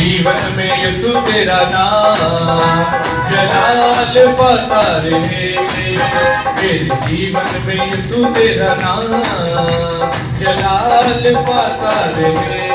जीवन में यीशु तेरा नाम जलाल पाता रहे। मेरे जीवन में यीशु तेरा नाम जलाल पाता रहे।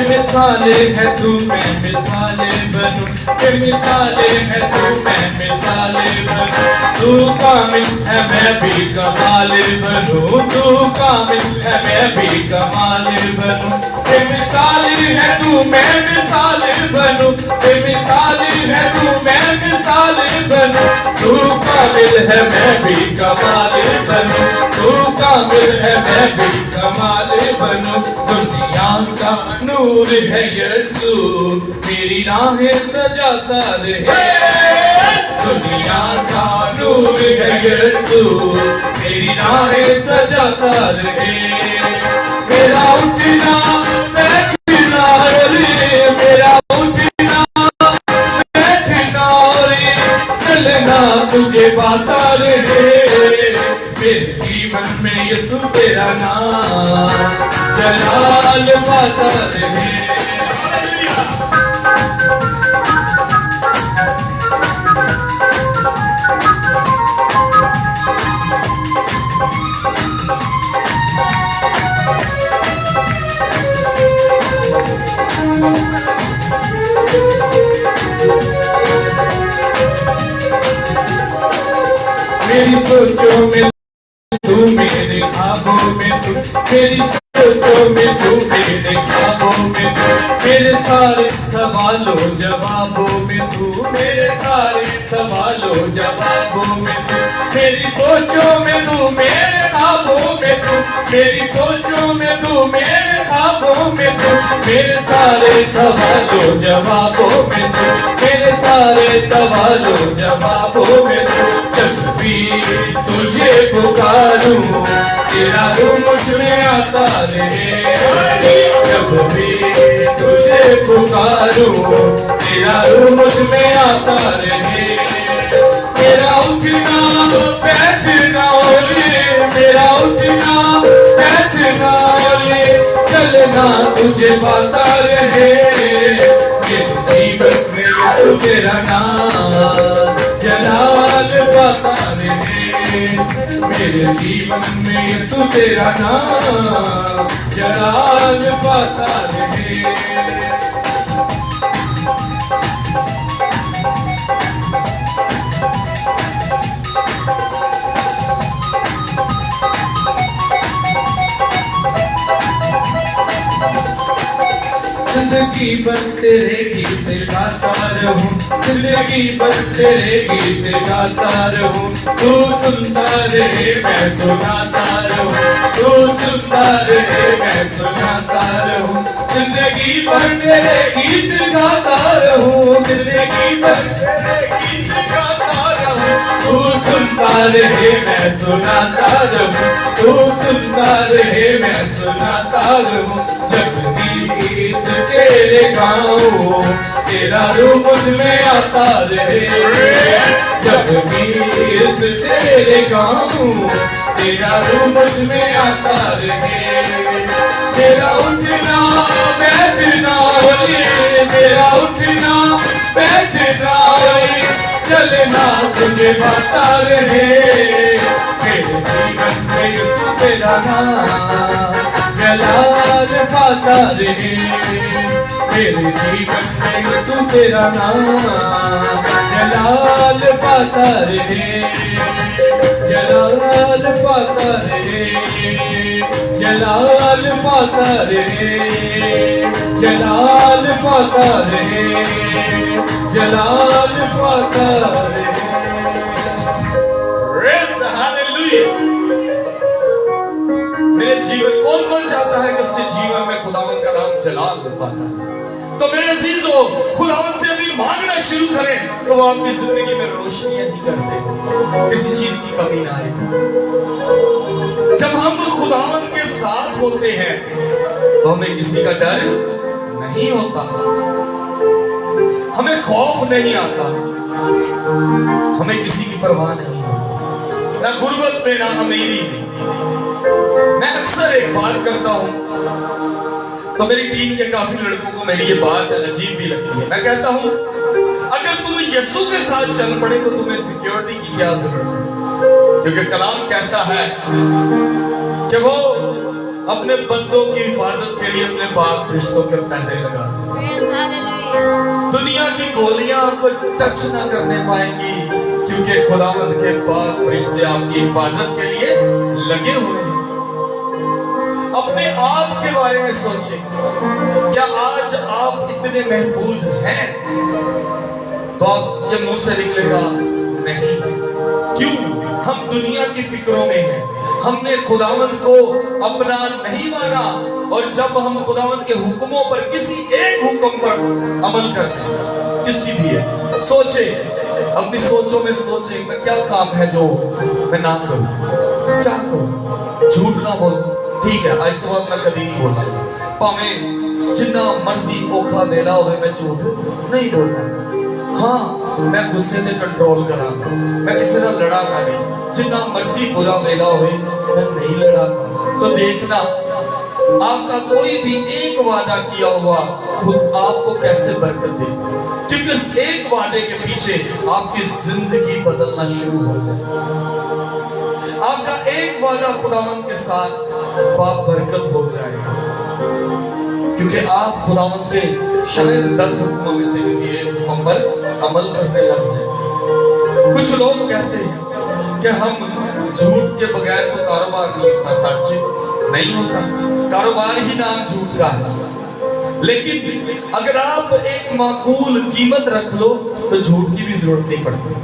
मिसाले है तू मैं मिसाले बनूं, मिसाले है तू मैं मिसाले बनूं। तू कामिल है मैं भी कमाल बनूं, तू कामिल है मैं भी कमाल बनूं। मिसाले है तू मैं मिसाले बनूं, मिसाले है तू मैं मिसाले बनूं। तू कामिल है मैं भी कमाल बनूं, तू कामिल है मैं भी कमाल बनूं। दुनिया का नूर है यीशु मेरी राहें सजाता रहे। दुनिया का नूर है यीशु मेरी राहें सजाता रहे। मेरा उठना बैठना रे, मेरा उठना बैठना रे, चलना तुझे पाता रहे। मेरे जीवन में यीशु तेरा नाम जलाल पाता रहे। मेरी सोचों में तू, मेरे ख्वाबों में तू, मेरी सोचों में तू, मेरे ख्वाबों में तू, मेरे सारे सवालों जवाबों में तू, मेरे सारे सवालों जवाबों में तू। मेरी सोचों में तू, मेरे ख्वाबों में तू, मेरी सोचों में तू, मेरे ख्वाबों में तू, मेरे सारे सवालों जवाबों में तू, मेरे सारे सवालों जवाबों में तू। जब भी तुझे पुकारूं तेरा रूह मुझ में आता रहे। जब भी तुझे पुकारूं तेरा रूह मुझ में आता रहे। मेरा उठना बैठना रे, मेरा उठना बैठना रे, चलना तुझे पाता रहे। मेरे जीवन में यीशु तेरा नाम जलाल पाता रहे। मेरे जीवन में यीशु तेरा नाम जलाल पाता रहे। जिंदगी भर तेरे गीत गाता रहूं, जिंदगी भर तेरे गीत गाता रहूं। तू सुनता रहे मैं सुनाता रहूं, तू सुनता रहे मैं सुनाता रहूं। जिंदगी भर तेरे गीत गाता रहूं, जिंदगी भर तेरे गीत गाता रहूं। तू सुनता रहे मैं सुनाता रहूं, तू सुनता रहे मैं सुनाता रहूं। जब गीत तेरे गाऊं तेरा रूह मुझ में आता रहे। जब गीत तेरे गाऊं तेरा रूह मुझ में आता रहे। मेरा उठना बैठना रे, मेरा उठना बैठना रे, चलना तुझे पाता रहे। मेरे जीवन में यीशु तेरा नाम जलाल पाता रहे। मेरे जीवन में यीशु तेरा नाम जलाल पाता रहे। जलाल पाता रहे, जलाल पाता रहे, जलाल पाता रहे, जलाल पाता रहे। मेरे जीवन कौन कौन चाहता है कि उसके जीवन में खुदावन का नाम जलाल हो पाता है? तो मेरे अजीजों, खुदावन से अभी मांगना शुरू करें तो वो आपकी जिंदगी में रोशनियां ही कर देगा, किसी चीज की कमी ना आएगी। जब हम खुदावन के साथ होते हैं तो हमें किसी का डर नहीं होता। हमें खौफ नहीं आता, हमें किसी की परवाह नहीं होती, ना गुर्बत में ना अमीरी में। मैं अक्सर एक बात करता हूं तो मेरी टीम के काफी लड़कों को मेरी ये बात अजीब भी लगती है। मैं कहता हूं अगर तुम यीशु के साथ चल पड़े तो तुम्हें सिक्योरिटी की क्या जरूरत है, क्योंकि कलाम कहता है कि वो अपने बंदों की हिफाजत के लिए अपने पाक फरिश्तों के पहरे लगा देते हैं। दुनिया की गोलियां आपको टच ना करने पाएंगी, क्योंकि खुदावंद के पाक फरिश्ते आपकी हिफाजत के लिए लगे हुए हैं। अपने आप के बारे में सोचें, क्या आज आप इतने महफूज हैं? तो आपके मुंह से निकलेगा नहीं। क्यों? हम दुनिया की फिक्रों में हैं, हमने खुदावंद को अपना नहीं माना, और जब हम खुदावंद के हुक्मों पर किसी एक हुक्म पर अमल करते हैं, किसी भी है, सोचे अपनी सोचों में सोचे मैं क्या काम है जो मैं ना करूं, क्या करूं? झूठ ना बोल, ठीक है, आज तो बाद मैं कभी नहीं बोलना, भावें जिन्ना मर्जी औखा वेला होवे मैं झूठ नहीं बोलना। हाँ, मैं गुस्से से कंट्रोल करांगा, मैं किसी ना लड़ांगा नहीं, जिन्ना मर्जी बुरा वेला होवे मैं नहीं लड़ांगा। तो देखना आपका कोई भी एक वादा किया हुआ खुद आपको कैसे बरकत देगा, क्योंकि उस एक वादे के पीछे आपकी जिंदगी बदलना शुरू हो जाए। आपका एक वादा खुदावंद के साथ बाप बरकत हो जाएगा, क्योंकि आप खुदावंद के शायद 10 हुक्मों में से किसी एक हुक्म पर अमल करने लग जाए। कुछ लोग कहते हैं कि हम झूठ के बगैर तो कारोबार नहीं होता। सच नहीं होता, कारोबार ही नाम झूठ का है। लेकिन अगर आप एक माकूल कीमत रख लो तो झूठ की भी जरूरत नहीं पड़ती।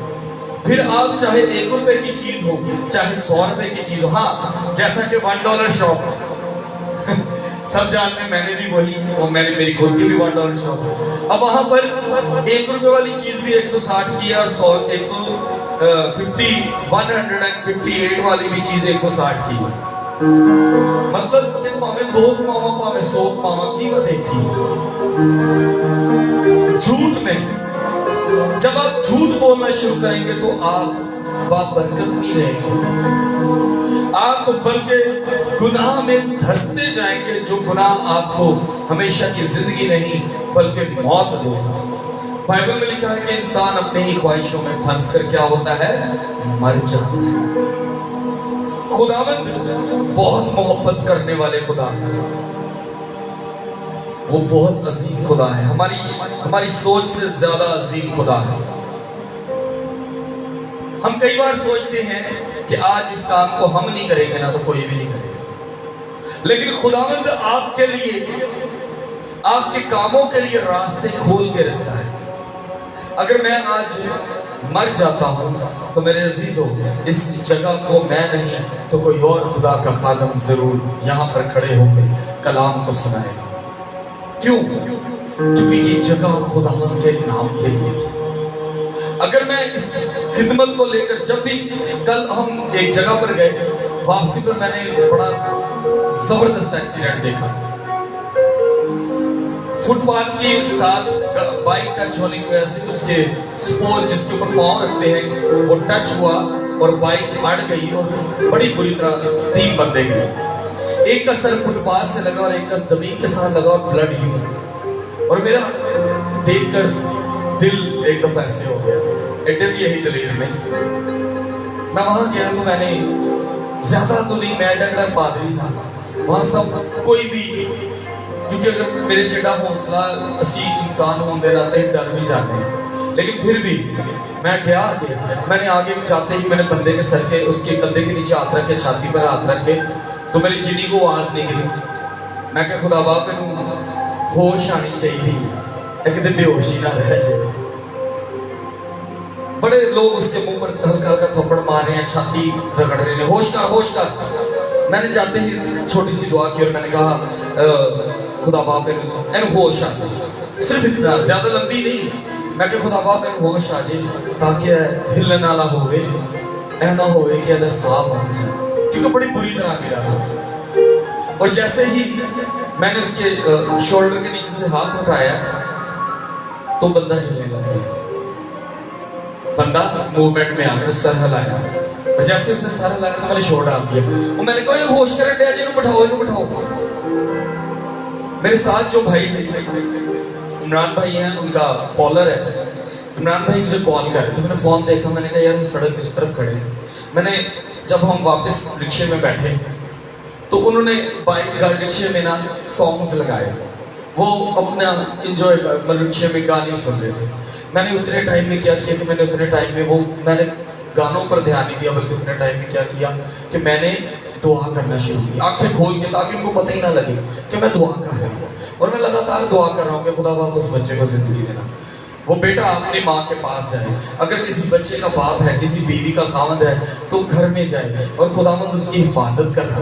फिर आप चाहे 1 रुपए की चीज हो, चाहे 100 रुपए की चीज हो। हाँ, जैसा कि $1 शॉप सब जानते हैं, मैंने भी वही, और मेरी खुद की भी $1 शॉप है। अब वहां पर 1 रुपए वाली चीज भी 160 की है, और 158 वाली भी चीज 160 की है। मतलब कि भावें 2 कमावा भावें 100 कमावा, कीमत एक ही है। झूठ नहीं, जब आप झूठ बोलना शुरू करेंगे तो आप बाबरकत नहीं रहेंगे, आप बल्कि गुनाह में धंसते जाएंगे, जो गुनाह आपको हमेशा की जिंदगी नहीं बल्कि मौत देगा। बाइबल में लिखा है कि इंसान अपने ही ख्वाहिशों में फंस कर क्या होता है, मर जाता है। खुदावंद बहुत मोहब्बत करने वाले खुदा है, वो बहुत अजीम खुदा है, हमारी सोच से ज्यादा अजीम खुदा है। हम कई बार सोचते हैं कि आज इस काम को हम नहीं करेंगे ना तो कोई भी नहीं करेगा, लेकिन खुदावंद आपके लिए, आपके कामों के लिए रास्ते खोल के रखता है। अगर मैं आज मर जाता हूं तो मेरे अजीजों, इस जगह को मैं नहीं तो कोई और खुदा का खादम जरूर यहां पर खड़े होकर कलाम को सुनाएगा। क्यों? क्योंकि ये जगह खुदावंद के नाम के लिए थी। अगर मैं इस खिदमत को लेकर, जब भी कल हम एक जगह पर गए, वापसी पर मैंने बड़ा जबरदस्त एक्सीडेंट देखा। फुटपाथ के साथ बाइक टच होने की वजह से उसके स्पोर्ट जिसके ऊपर पांव रखते हैं वो टच हुआ और बाइक अड़ गई, और बड़ी बुरी तरह 3 बंदे गए। एक का सर फुटपाथ से लगा और एक का जमीन के साथ लगा और ब्लड गिरा, और मेरा देखकर दिल एक दफा ऐसे हो गया। एडे भी यही दलील में मैं वहां गया तो मैंने ज्यादा तो नहीं, मैं डगड़ा पादरी साहब वहां सब कोई भी, क्योंकि अगर मेरे चेड़ा हौसला असी इंसान होने नाते डर भी जाते हैं, लेकिन फिर भी मैं गया आगे, मैंने आगे जाते ही मैंने बंदे के सर के, उसके कंधे के नीचे हाथ रखे, छाती पर हाथ रखे, तो मेरी जिनी को आवाज निकली। मैं क्या खुदा बाप मैनू होश आनी चाहिए, कितने बेहोश ही ना रह जाए। बड़े लोग उसके मुंह पर हल्का हल्का थप्पड़ मार रहे हैं, छाती रगड़ रहे हैं, होश कर होश कर। मैंने जाते ही छोटी सी दुआ की और मैंने कहा खुदा बाप इन होश आ जाए, सिर्फ इतना, ज्यादा लंबी नहीं। मैं क्या खुदा बाप इन होश आ जाए ताकि हिलन वाला होवे, ऐना होवे कि अगर साफ हो जाए, क्योंकि बड़ी बुरी तरह गिरा था। और जैसे ही मैंने उसके शोल्डर के नीचे से हाथ उठाया तो बंदा हिलने लग गया। बंदा मूवमेंट में आकर सर हिलाया, और जैसे उसने सर हिलाया तो मैंने शोर डाल दिया और मैंने कहा ये होश कर दिया जी, इन्हें बिठाओ, इन्हें बिठाओ। मेरे साथ जो भाई थे, इमरान भाई हैं, उनका कॉलर है। इमरान भाई मुझे कॉल कर रहे थे, मैंने फोन देखा, मैंने कहा यार वो सड़क इस तरफ खड़े हैं। मैंने जब हम वापस रिक्शे में बैठे तो उन्होंने बाइक का रिक्शे में ना सॉन्ग्स लगाए, वो अपना इंजॉय कर, मतलब रिक्शे में गाने सुन रहे थे। मैंने उतने टाइम में क्या किया कि मैंने उतने टाइम में मैंने गानों पर ध्यान नहीं दिया, बल्कि उतने टाइम में क्या किया कि मैंने दुआ करना शुरू की, आंखें खोल के, ताकि उनको पता ही ना लगे कि मैं दुआ कर रहा हूँ। और मैं लगातार दुआ कर रहा हूँ कि खुदा बाप उस बच्चे को जिंदगी देना, वो बेटा अपनी माँ के पास जाए। अगर किसी बच्चे का बाप है, किसी बीवी का खावंद है, तो घर में जाए और खुदावंद उसकी हिफाजत कर रहा।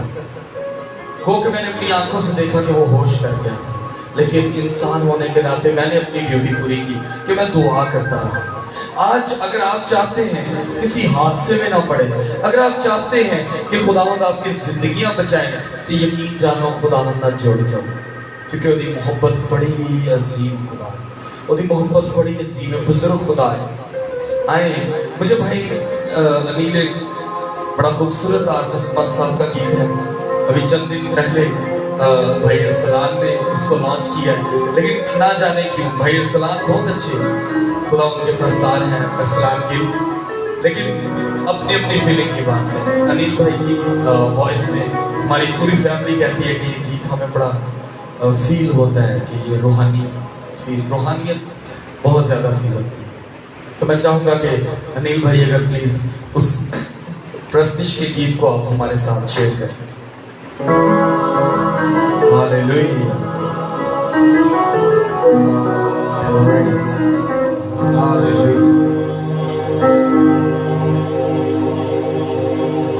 गो कि मैंने अपनी आंखों से देखा कि वो होश कर गया था, लेकिन इंसान होने के नाते मैंने अपनी ड्यूटी पूरी की कि मैं दुआ करता रहा। आज अगर आप चाहते हैं किसी हादसे में ना पड़े, अगर आप चाहते हैं कि खुदावंद आपकी जिंदगियां बचाए, तो यकीन जानो खुदावंद ना जुड़ जाओ, क्योंकि उसकी मोहब्बत बड़ी अजीम खुदा है, उसकी मोहब्बत बड़ी अजीम है, बुजुर्ग खुदा है। आए मुझे भाई अनिल एक बड़ा खूबसूरत आर्टिस्ट कमाल साहब का गीत है, अभी चंद दिन पहले भाई अरसलान ने उसको लॉन्च किया है, लेकिन ना जाने क्यों भाई अरसलान बहुत अच्छे खुदा उनके प्रस्तार हैं अरसलान गिल, लेकिन अपनी अपनी फीलिंग की बात है। अनिल भाई की वॉइस में हमारी पूरी फैमिली कहती है कि ये गीत हमें बड़ा फील होता है, कि ये रूहानियत बहुत ज़्यादा फील होती है। तो मैं चाहूँगा कि अनिल भाई अगर प्लीज़ उस प्रस्तिश के गीत को आप हमारे साथ शेयर करें। Hallelujah, praise, hallelujah,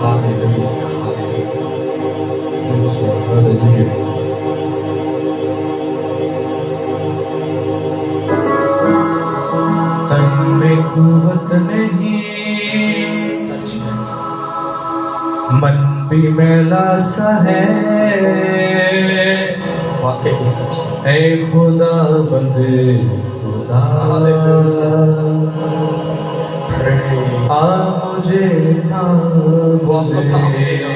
hallelujah, hallelujah. तन में कुव्वत नहीं, सच है, मन भी मैला सा है, वाकई सच है। ऐ खुदा बंदे खुदा, Praise, आ मुझे थाम वो आपको थाम ले, लेगा।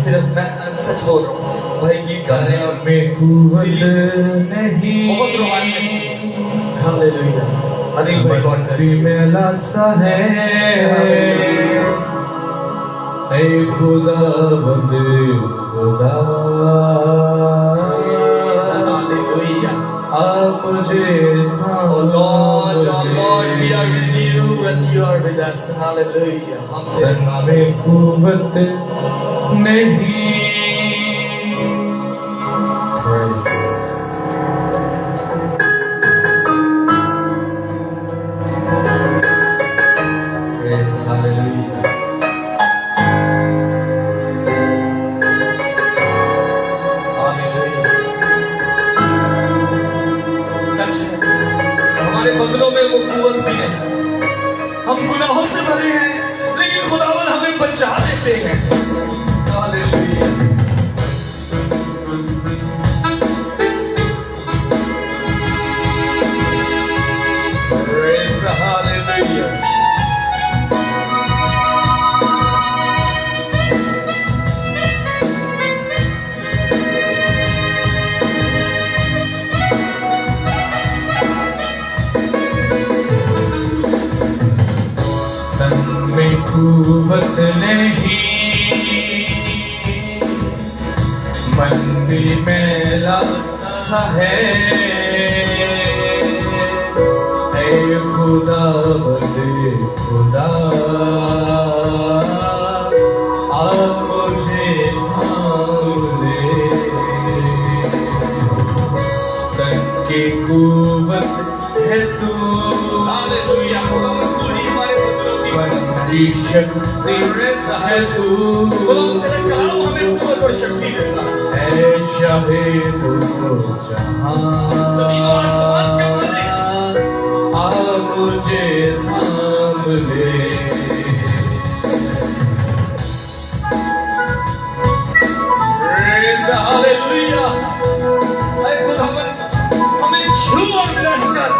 सिर्फ मैं सच बोल रहा हूँ, भाई गीत गा रहे हैं और में कुव्वत नहीं, बहुत रूहानियत। हालेलुया, अनिल भाई गॉड भी ब्लेस यू। मैला सा है, ऐ खुदा बंदे खुदा, हालेलुया। आप मुझे थाम Oh Lord, ले। we are with you and you are with us. Hallelujah. हम तेरे तन साथ में कुव्वत नहीं, Praise. Praise, hallelujah. Hallelujah. सच है, हमारे बदलों में वो कुव्वत भी है। हम गुनाहों से भरे हैं, लेकिन खुदावन हमें बचा लेते हैं। हालेलुया। Praise, hallelujah. तन में कुव्वत नहीं, मन भी मैला सा है, ऐ खुदा बंदे खुदा, आप मुझे थाम ले। तन की कुव्वत है तू, हालेलुया। खुदावन तू ही हमारे बदलों की कुव्वत है। की शक्ति है तू, खुदावन तेरा काम हमें कुव्वत और शक्ति देता है। ऐ शाहे दो जहां, जमीन और आसमान के मालिक, आ मुझे थाम ले। Praise, hallelujah. ऐ खुदावन हमें छू और ब्लेस कर,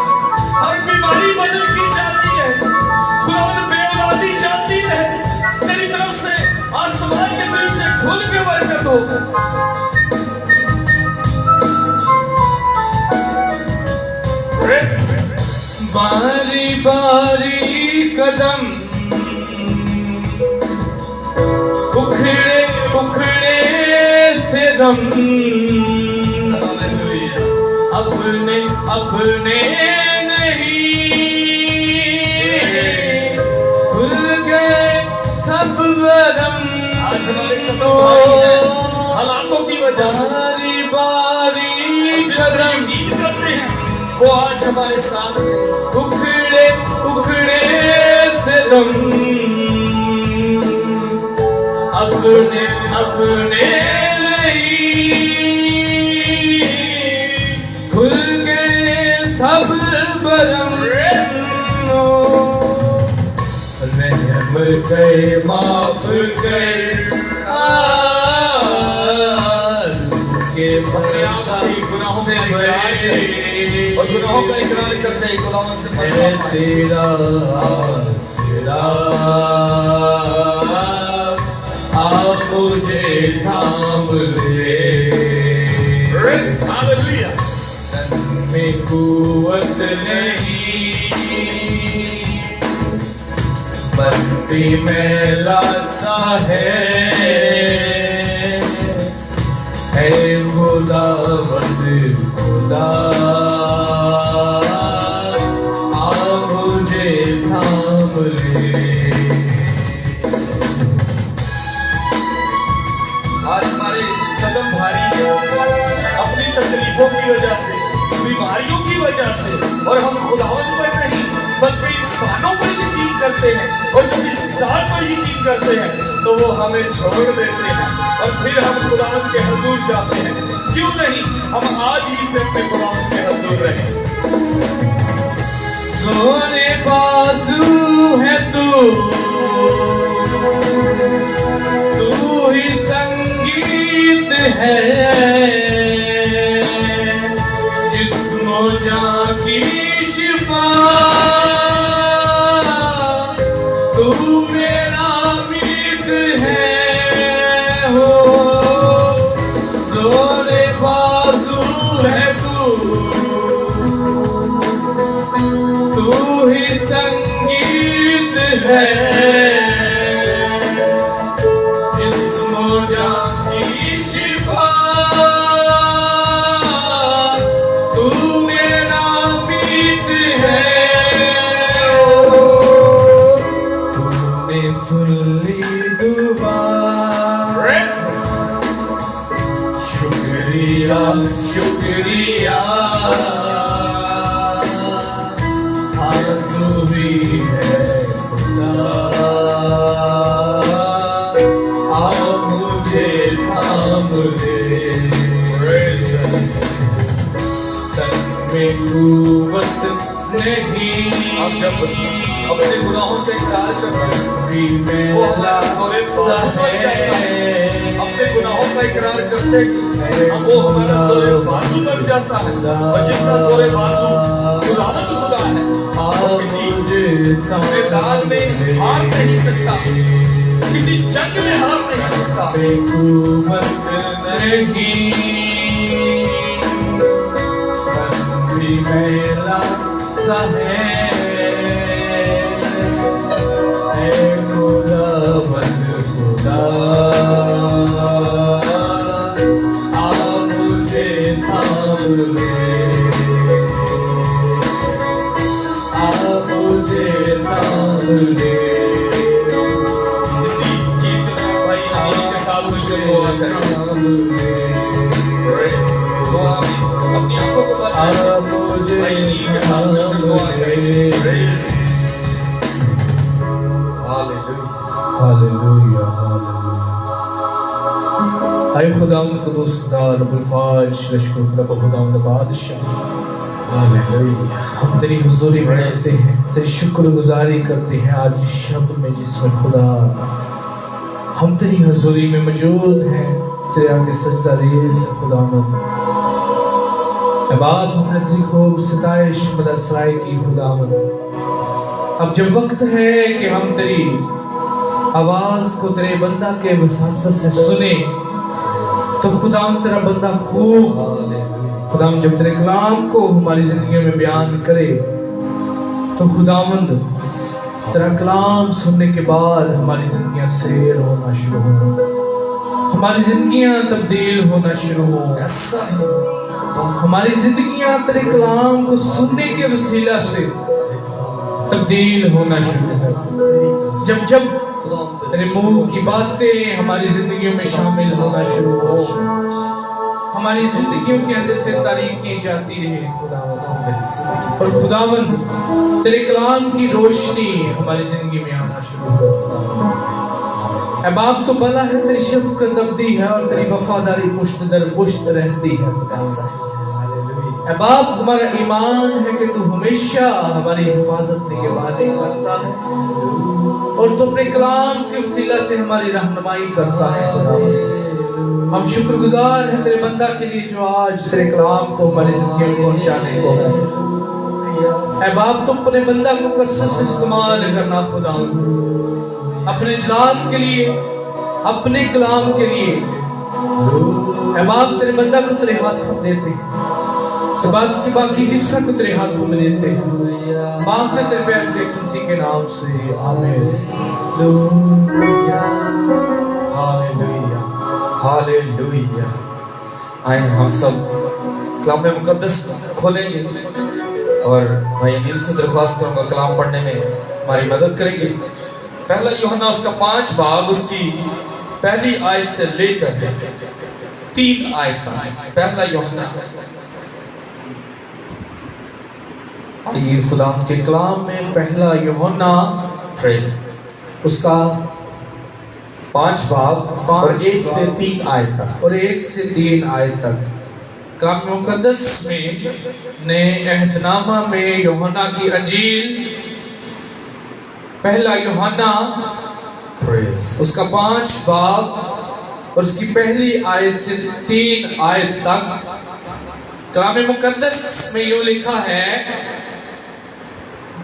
बारी बारी कदम उखड़े उखड़े से दम अपने अपने सब बरम। आज हमारे कदम भारी हैं हालातों की वजह से, बारी बारी कदम यकीन करते हैं वो आज हमारे साथ हैं। उखड़े उखड़े से दम अपने अपने खुल गए सब बरम। रहम कर माफ कर के अपने आप ही गुनाहों का इकरार करें और गुनाहों का इकरार करते ही खुदावंद से मदद पाएं। तेरा सिरा आप मुझे थाम ले। हालेलुया। तन में कुव्वत नहीं मन भी मैला सा है खुदावंद खुदा आ मुझे थाम ले। आज हमारे कदम भारी हैं अपनी तकलीफों की वजह से, बीमारियों की वजह से, और हम खुदावंद पर नहीं बल्कि इंसानों पर यकीन करते हैं। और जब इंसान पर यकीन करते हैं तो वो हमें छोड़ देते हैं और फिर हम खुदावंद के हुजूर जाते हैं। क्यों नहीं हम आज ही से अपने खुदावंद के हुजूर रहें। सोने बाजू है तू ही संगीत है जिस्मो जान की शिफा तू मेरा मीत है हो। जोरे बाजू है तू ही संगीत है जिस्मो जान की शिफा तू मेरा मीत है। तूने सुन ली दुआ शुक्रिया शुक्रिया तू ही है खुदा आ मुझे थाम ले। तन में कुव्वत नहीं हम जब अपने गुनाहों से इकरार करते हैं भी मैं वो हमारा जोरे बाजू बन जाता है। अपने गुनाहों का इकरार करते हैं अब वो हमारा जोरे बाजू बन जाता है। और जिसका जोरे बाजू खुदावंद खुदा है वो किसी मैदान में हार नहीं सकता, किसी जंग में हार नहीं सकता। बेकुमत नहीं मन भी मेला सा है खुदावंद खुदा आ मुझे थाम ले। आ मुझे थाम ले। इसी गीत में भाई अमीर के साथ मिलकर दुआ करें। दुआ में अपनी आंखों को बंद करें। भाई अमीर के साथ मिलकर दुआ करें। Hallelujah hallelujah. आए खुदावंद कुदूस खुदा रब्बुल फाज लश्कर रब खुदावंद बादशाह हालेलुया। हम तेरी हुजूरी में रहते हैं, तेरी शुक्रगुजारी करते हैं आज इस शब्द में जिसमें खुदा हम तेरी हुजूरी में मौजूद हैं, तेरे आगे सजदा रेज़ है खुदावंद। बात हमने तेरी खूब सिताइश मदसराय की खुदावंद। अब जब वक्त है कि हम तेरी आवाज को तेरे बंदा के वसासत से सुने तो खुदावंद तेरा बंदा खूब खुदावंद जब तेरे कलाम को हमारी जिंदगी में बयान करे तो खुदावंद तेरा कलाम सुनने के बाद हमारी जिंदगियां सैर होना शुरू हो, हमारी जिंदगियां तब्दील होना शुरू हो। ऐसा है हमारी जिंदगियां तेरे कलाम को सुनने के वसीला से तब्दील होना शुरू हो। जब जब तेरे मुंह की बातें हमारी जिंदगियों में शामिल होना शुरू हो, हमारी जिंदगियों के अंदर से तारीफ की जाती रहे खुदावंद। और खुदावंद तेरे कलाम की रोशनी हमारी जिंदगी में आना शुरू हो। ऐ बाप तो भला है, तेरी शफ़क़त अबदी है और तेरी वफादारी पुश्त दर पुश्त रहती है। ऐ बाप हमारा ईमान है कि तू हमेशा हमारी हिफाजत निगहबानी करता है और तू अपने कलाम के वसीला से हमारी रहनुमाई करता है। हम शुक्रगुजार हैं तेरे बंदा के लिए जो आज तेरे कलाम को हमारी जिंदगी में पहुंचाने को है। ऐ बाप तुम अपने बंदा को कसरत से इस्तेमाल करना खुदा, अपने जलाल के लिए, अपने कलाम के लिए। ऐ बाप तेरे बंदा को तेरे हाथों में देते हैं, बात की बाकी हिस्सा को तेरे हाथों में देते हैं। मांगते तेरे प्यारे के यीशु मसीह के नाम से आमीन। Hallelujah hallelujah. आए हम सब कलाम मुकद्दस खोलेंगे और भाई अनिल से दरख्वास्त करूंगा कलाम पढ़ने में हमारी मदद करेंगे। पहला यूहन्ना उसका 5 बाब उसकी पहली आयत से लेकर 3 आयत तक। पहला यूहन्ना, ये खुदा के कलाम में पहला यूहन्ना उसका 5 बाब और 1 से 3 आयत तक और 1 से 3 आयत तक। कलाम मुकद्दस में नए अहदनामा में यूहन्ना की अंजील पहला यूहन्ना उसका 5 बाब और उसकी पहली आयत से 3 आयत तक कलाम मुकद्दस में यूं लिखा है,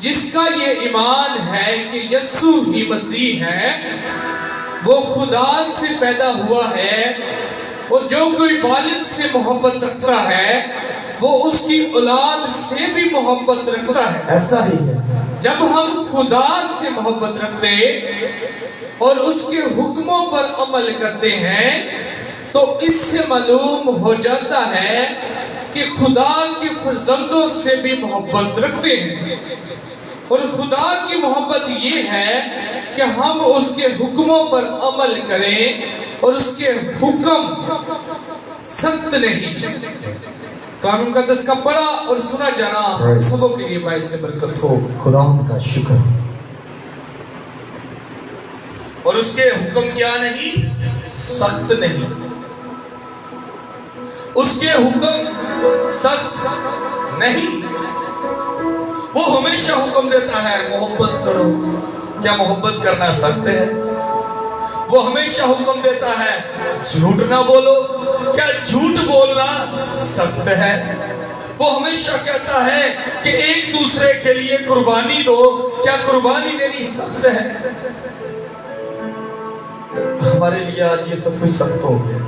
जिसका ये ईमान है कि यीशु ही मसीह है, वो खुदा से पैदा हुआ है और जो कोई वालिद से मोहब्बत रखता है वो उसकी औलाद से भी मोहब्बत रखता है। ऐसा ही है। जब हम खुदा से मोहब्बत रखते और उसके हुक्मों पर अमल करते हैं तो इससे मालूम हो जाता है कि खुदा के फर्जंदों से भी मोहब्बत रखते हैं। और खुदा की मोहब्बत ये है कि हम उसके हुक्मों पर अमल करें और उसके हुक्म सख्त नहीं। कलाम मुकद्दस का पढ़ा और सुना जाना सबों के लिए बाइस से बरकत हो। खुदा का शुक्र। और उसके हुक्म क्या नहीं, सख्त नहीं। उसके हुक्म सख्त नहीं। वो हमेशा हुक्म देता है मोहब्बत करो। क्या मोहब्बत करना सख्त है? वो हमेशा हुक्म देता है झूठ ना बोलो। क्या झूठ बोलना सख्त है? वो हमेशा कहता है कि एक दूसरे के लिए कुर्बानी दो। क्या कुर्बानी देनी सख्त है? हमारे लिए आज ये सब कुछ सख्त हो गया।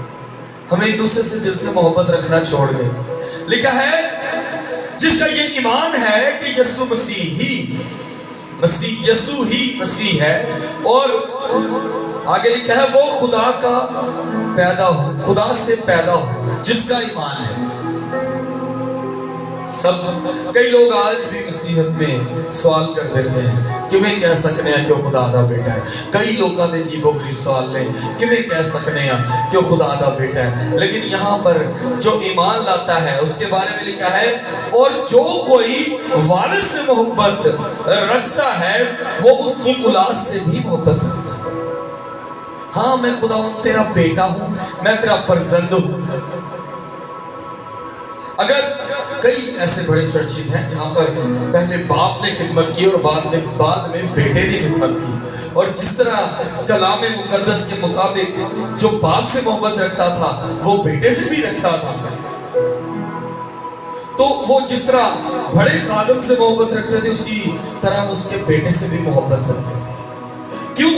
हमें एक दूसरे से दिल से मोहब्बत रखना छोड़ गए। लिखा है जिसका ये ईमान है कि यीशु यीशु ही मसीह है, और आगे लिखा है वो खुदा का पैदा हो, खुदा से पैदा हो। जिसका ईमान है सब। कई लोग आज भी मसीहत में सवाल कर देते हैं कि मैं कह सकने हैं क्यों खुदा दा बेटा है। कई लोगों ने जीबो गरीब सवाल ने कि मैं कह सकने हैं क्यों खुदा दा बेटा है। लेकिन यहाँ पर जो ईमान लाता है उसके बारे में लिखा है, और जो कोई वालिद से मोहब्बत रखता है वो उसकी औलाद से भी मोहब्बत रखता है। हाँ, मैं खुदावंद तेरा बेटा हूँ, मैं तेरा फर्जंद हूँ। अगर कई ऐसे बड़े चर्चेज हैं जहां पर पहले बाप ने खिदमत की और बाद में बेटे ने खिदमत की, और जिस तरह कलाम मुकद्दस के मुताबिक जो बाप से मोहब्बत रखता था वो बेटे से भी रखता था, तो वो जिस तरह बड़े खादम से मोहब्बत रखते थे उसी तरह उसके बेटे से भी मोहब्बत रखते थे। क्यों?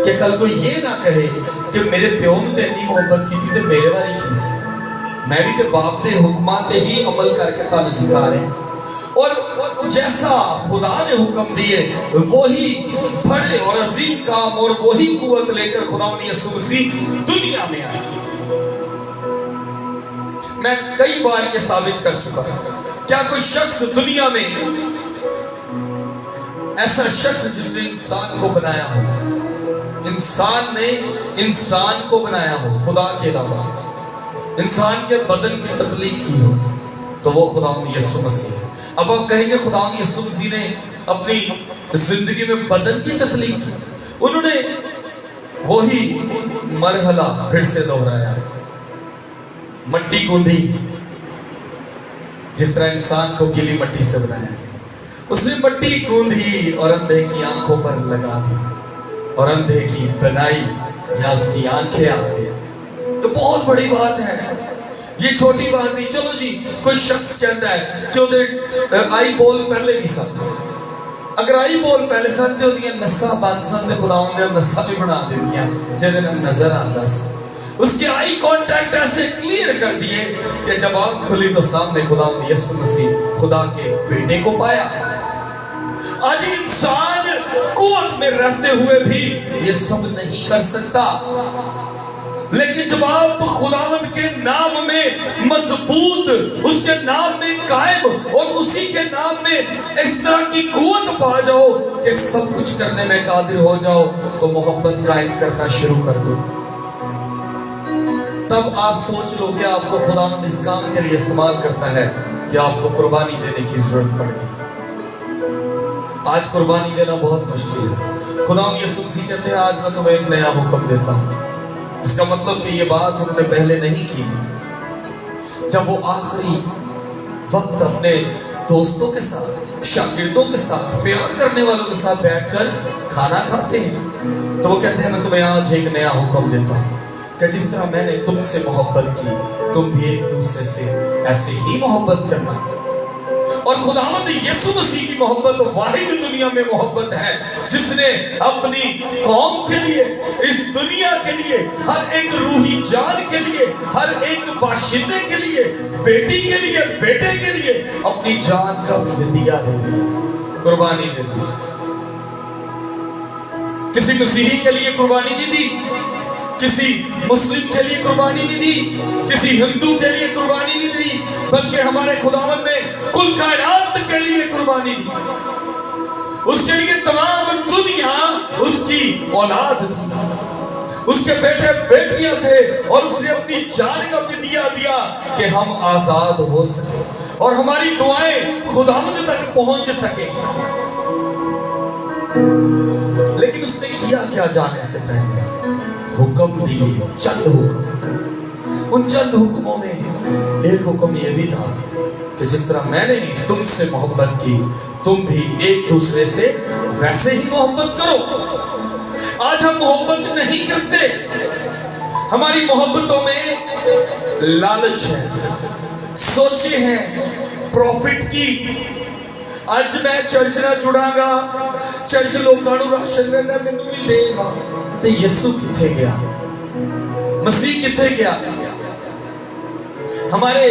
कि कल कोई ये ना कहे कि मेरे प्यो ने तो इतनी मोहब्बत की थी तो मेरे बारे की सी। मैं भी तो बाप के हुक्मां ते ही अमल करके तुहानू सिखा रहे और जैसा खुदा ने हुक्म दिए वही बड़े और अजीम काम और वही कुव्वत लेकर खुदावंद यीशु मसीह दुनिया में आए। मैं कई बार ये साबित कर चुका हूं। क्या कोई शख्स दुनिया में ऐसा शख्स जिसने इंसान को बनाया हो, इंसान ने इंसान को बनाया हो खुदा के अलावा, इंसान के बदन की तख्लीक की हो, तो वो खुदावंद यीशु मसीह है। अब आप कहेंगे खुदावंद यीशु मसीह ने अपनी जिंदगी में बदन की तख्लीक की, उन्होंने वही मरहला फिर से दोहराया, मट्टी गूंदी जिस तरह इंसान को गीली मट्टी से बनाया गया, उसने मट्टी गूंदी और अंधे की आंखों पर लगा दी और अंधे की बनाई या उसकी आंखें आ गई। तो बहुत बड़ी बात है, ये छोटी बात नहीं। चलो जी, कोई शख्स कहता है कि उधर आई बोल पहले भी सन, अगर आई बोल पहले सन तो उदियां नसा बंद सन ते खुदावंद ने नसा भी बना दित्तियां जिहदे नाल नजर आंदा सी। उसके आई कांटेक्ट ऐसे क्लियर कर दिए कि जब आंख खुली तो सामने खुदावंद यीशु मसीह खुदा के बेटे को पाया। आज इंसान कुव्वत में रहते हुए भी ये सब नहीं कर सकता, लेकिन जब आप खुदावंद के नाम में मजबूत, उसके नाम में कायम और उसी के नाम में इस तरह की कुव्वत पा जाओ कि सब कुछ करने में कादिर हो जाओ, तो मोहब्बत कायम करना शुरू कर दो। तब आप सोच लो कि आपको खुदावंद इस काम के लिए इस्तेमाल करता है कि आपको कुर्बानी देने की जरूरत पड़ गई। आज कुर्बानी देना बहुत मुश्किल है। खुदावंद यीशु मसीह कहते हैं आज मैं तुम्हें एक नया हुक्म देता हूं। इसका मतलब कि ये बात उन्होंने पहले नहीं की थी। जब वो आखिरी वक्त अपने दोस्तों के साथ, शागिर्दों के साथ, प्यार करने वालों के साथ बैठकर खाना खाते हैं, तो वो कहते हैं मैं तुम्हें आज एक नया हुक्म देता हूं कि जिस तरह मैंने तुमसे मोहब्बत की, तुम भी एक दूसरे से ऐसे ही मोहब्बत करना। और खुदावंद यीशु मसीह की मोहब्बत वाहिद दुनिया में मोहब्बत है जिसने अपनी कौम के लिए, इस दुनिया के लिए, हर एक रूही जान के लिए, हर एक बाशिंदे के लिए, बेटी के लिए, बेटे के लिए अपनी जान का फिदिया दे दिया, कुर्बानी दे दी। किसी मसीही के लिए कुर्बानी नहीं दी, किसी मुस्लिम के लिए कुर्बानी नहीं दी, किसी हिंदू के लिए कुर्बानी नहीं दी, बल्कि हमारे खुदावंद ने कुल कायनात के लिए कुर्बानी दी। उसके लिए तमाम दुनिया उसकी औलाद थी, उसके बेटे बेटियां थे, और उसने अपनी जान का फिदिया दिया कि हम आजाद हो सके और हमारी दुआएं खुदावंद तक पहुंच सके। लेकिन उसने किया क्या जाने से पहले? हुक्म दिए, चंद हुक्म। उन चंद हुक्मों में एक हुक्म यह भी था कि जिस तरह मैंने तुमसे मोहब्बत की, तुम भी एक दूसरे से वैसे ही मोहब्बत करो। आज हम मोहब्बत नहीं करते, हमारी मोहब्बतों में लालच है, सोचे हैं प्रॉफिट की। आज मैं चर्च ना जुड़ांगा, चर्च लोगों को राशन देना मैनू भी देगा, तो यीशु किथे गया, मसीह किथे गया? हमारे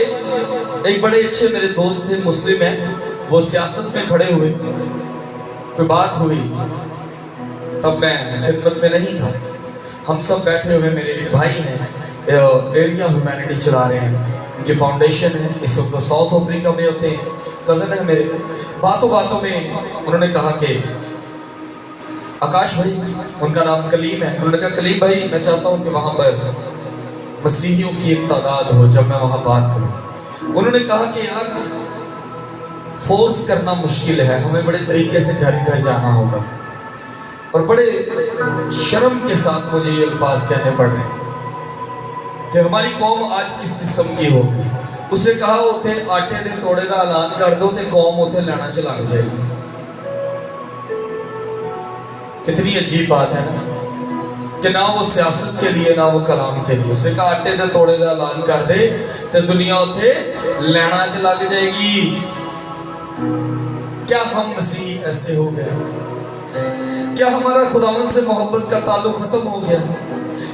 एक बड़े अच्छे मेरे दोस्त थे, मुस्लिम हैं, वो सियासत में खड़े हुए, कोई बात हुई, तब मैं खिदमत में नहीं था। हम सब बैठे हुए, मेरे भाई हैं, एरिया ह्यूमैनिटी चला रहे हैं, उनकी फाउंडेशन है, इस वक्त साउथ अफ्रीका में होते हैं, कज़न है मेरे। बातों बातों में उन्होंने कहा कि आकाश भाई, उनका नाम कलीम है, उन्होंने कहा कलीम भाई मैं चाहता हूँ कि वहाँ पर मसीहियों की एक तादाद हो जब मैं वहाँ बात करूँ। उन्होंने कहा कि यार फोर्स करना मुश्किल है, हमें बड़े तरीके से घर घर जाना होगा, और बड़े शर्म के साथ मुझे ये अल्फाज कहने पड़ रहे हैं कि हमारी कौम आज किस किस्म की होगी। उसने कहा उथे आटे दे तोड़े का ऐलान कर दो तो कौम उथे लैना च लग जाएगी। कितनी अजीब बात है ना, कि ना वो सियासत के लिए ना वो कलाम के लिए। उसने कहा आटे दे तोड़े का ऐलान कर दे तो दुनिया उथे लैना च लग जाएगी। क्या हम मसीह ऐसे हो गए? क्या हमारा खुदावंद से मोहब्बत का ताल्लुक खत्म हो गया?